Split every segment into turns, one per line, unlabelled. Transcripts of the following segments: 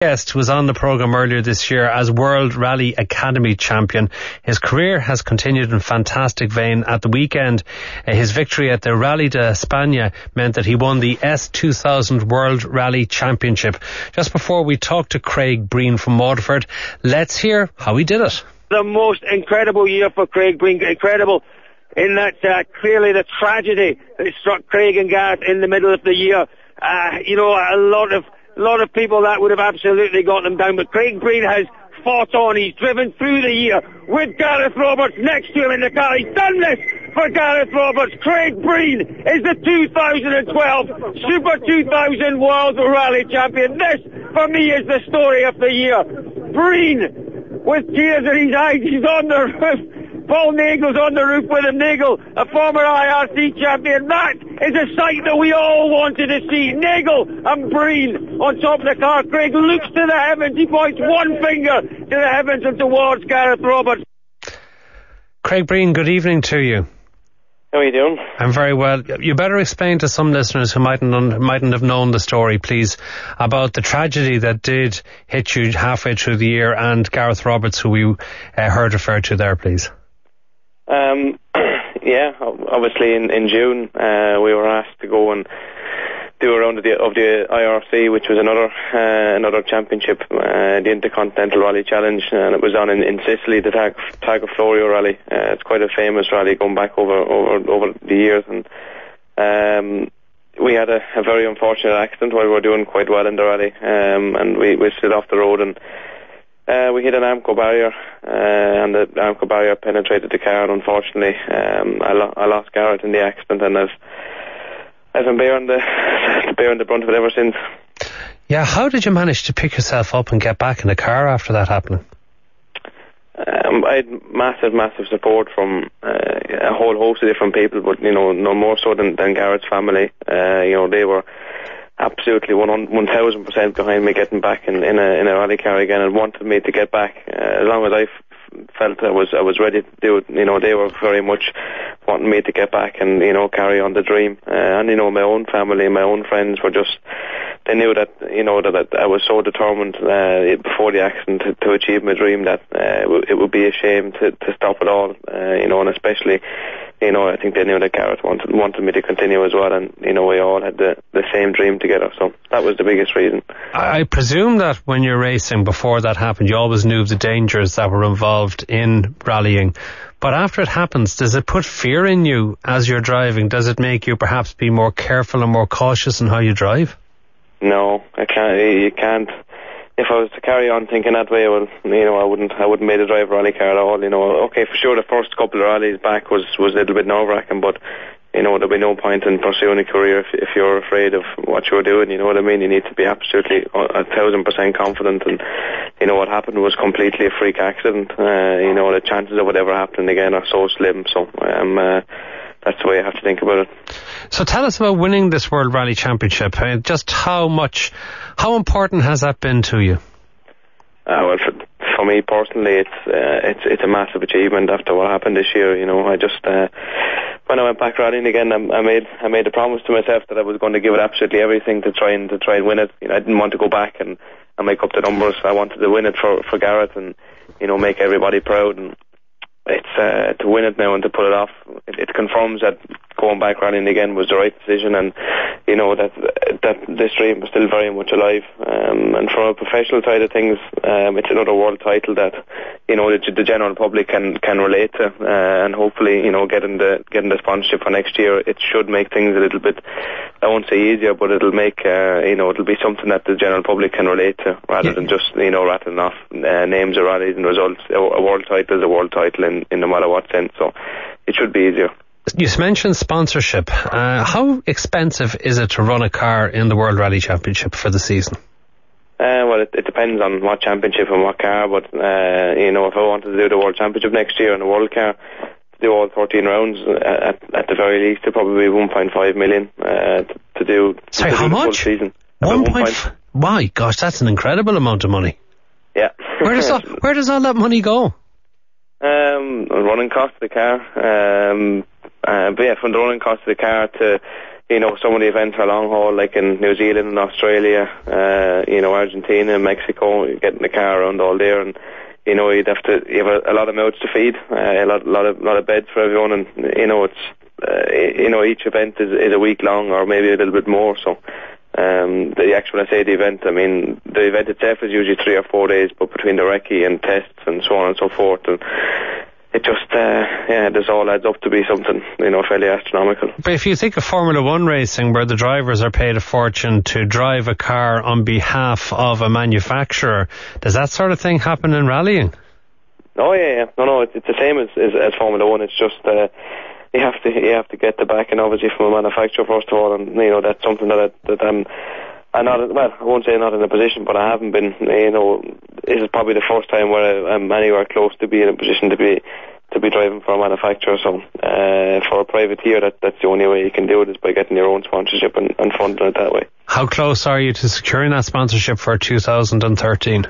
Guest was on the programme earlier this year as World Rally Academy champion. His career has continued in fantastic vein. At the weekend, his victory at the Rally de España meant that he won the S2000 World Rally Championship. Just before we talk to Craig Breen from Waterford, let's hear how he did it.
The most incredible year for Craig Breen. Incredible in that clearly the tragedy that struck Craig and Gareth in the middle of the year. A lot of people that would have absolutely got them down, but Craig Breen has fought on. He's driven through the year with Gareth Roberts next to him in the car. He's done this for Gareth Roberts. Craig Breen is the 2012 Super 2000 World Rally Champion. This, for me, is the story of the year. Breen, with tears in his eyes, he's on the roof. Paul Nagel's on the roof with him. Nagel, a former IRC champion. That is a sight that we all wanted to see. Nagel and Breen on top of the car. Craig looks to the heavens. He points one finger to the heavens and towards Gareth Roberts.
Craig Breen, good evening to you.
How are you doing?
I'm very well. You better explain to some listeners who mightn't have known the story, please, about the tragedy that did hit you halfway through the year and Gareth Roberts, who we heard referred to there, please.
Obviously in June we were asked to go and do a round of the IRC, which was another championship, the Intercontinental Rally Challenge, and it was on in Sicily, the Tago Florio Rally. It's quite a famous rally going back over the years, and we had a very unfortunate accident while we were doing quite well in the rally, and we slid off the road and we hit an Armco barrier, and the Armco barrier penetrated the car, and unfortunately I lost Gareth in the accident, and I've been bearing the brunt of it ever since.
Yeah, how did you manage to pick yourself up and get back in the car after that happening?
I had massive support from a whole host of different people, but no more so than Gareth's family. They were absolutely 1000% behind me getting back in a rally car again, and wanted me to get back as long as I felt I was ready to do it. They were very much wanting me to get back and carry on the dream, and my own family and my own friends were just, they knew that that I was so determined before the accident to achieve my dream that it would be a shame to stop it all, and especially I think they knew that Gareth wanted me to continue as well, and we all had the same dream together, so that was the biggest reason.
I presume that when you're racing, before that happened, you always knew the dangers that were involved in rallying, but after it happens, does it put fear in you as you're driving? Does it make you perhaps be more careful and more cautious in how you drive?
No, I can't. You can't. If I was to carry on thinking that way, I wouldn't be able to drive a rally car at all. Okay, for sure, the first couple of rallies back was a little bit nerve-wracking, but there'll be no point in pursuing a career if you're afraid of what you're doing. You know what I mean? You need to be absolutely 1000% confident, and what happened was completely a freak accident. The chances of whatever happening again are so slim. So that's the way I have to think about it.
So tell us about winning this World Rally Championship. Just how important has that been to you?
Well, for me personally, it's a massive achievement after what happened this year. I just when I went back rallying again, I made a promise to myself that I was going to give it absolutely everything to try and win it. I didn't want to go back and make up the numbers. I wanted to win it for Gareth and make everybody proud. And it's to win it now and to pull it off. It confirms that going back rallying again was the right decision, and that this dream is still very much alive. And from a professional side of things, it's another world title that the general public can relate to, and hopefully getting the sponsorship for next year, it should make things a little bit, I won't say easier, but it'll make it'll be something that the general public can relate to, rather than just rattling off names of rallies and results. A world title is a world title in no matter what sense, so it should be easier.
You mentioned sponsorship. How expensive is it to run a car in the World Rally Championship for the season?
Well, it depends on what championship and what car, but if I wanted to do the World Championship next year in a World car, to do all 13 rounds, at the very least, it'd probably be 1.5 million to do.
Sorry, how much?
Full season.
My gosh, that's an incredible amount of money.
Yeah.
Where does all that money go?
Running costs of the car. But yeah, from the running cost of the car to you know, some of the events are long haul, like in New Zealand and Australia, you know, Argentina, Mexico. You get in the car around all there, and you know, you have a lot of mouths to feed, a lot of beds for everyone, and you know, it's you know, each event is a week long or maybe a little bit more. So the actual, the event, I mean, the event itself is usually 3 or 4 days, but between the recce and tests and so on and so forth, and it just, this all adds up to be something, you know, fairly astronomical.
But if you think of Formula One racing, where the drivers are paid a fortune to drive a car on behalf of a manufacturer, does that sort of thing happen in rallying?
Oh yeah. No, it's the same as Formula One. It's just you have to get the backing, obviously, from a manufacturer first of all, and you know, that's something that I'm not, well, I won't say not in a position, but I haven't been, you know, this is probably the first time where I'm anywhere close to be in a position to be driving for a manufacturer. So for a privateer, that's the only way you can do it, is by getting your own sponsorship and funding it that way. How
close are you to securing that sponsorship for 2013?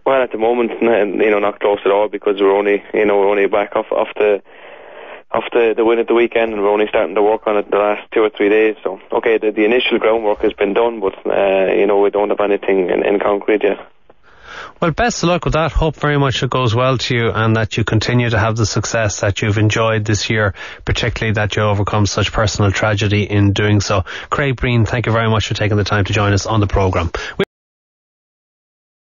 Well, at the moment, you know, not close at all, because we're only back off the win at the weekend, and we're only starting to work on it the last 2 or 3 days. So, okay, the initial groundwork has been done, but, you know, we don't have anything in concrete yet.
Well, best of luck with that. Hope very much it goes well to you, and that you continue to have the success that you've enjoyed this year, particularly that you overcome such personal tragedy in doing so. Craig Breen, thank you very much for taking the time to join us on the programme.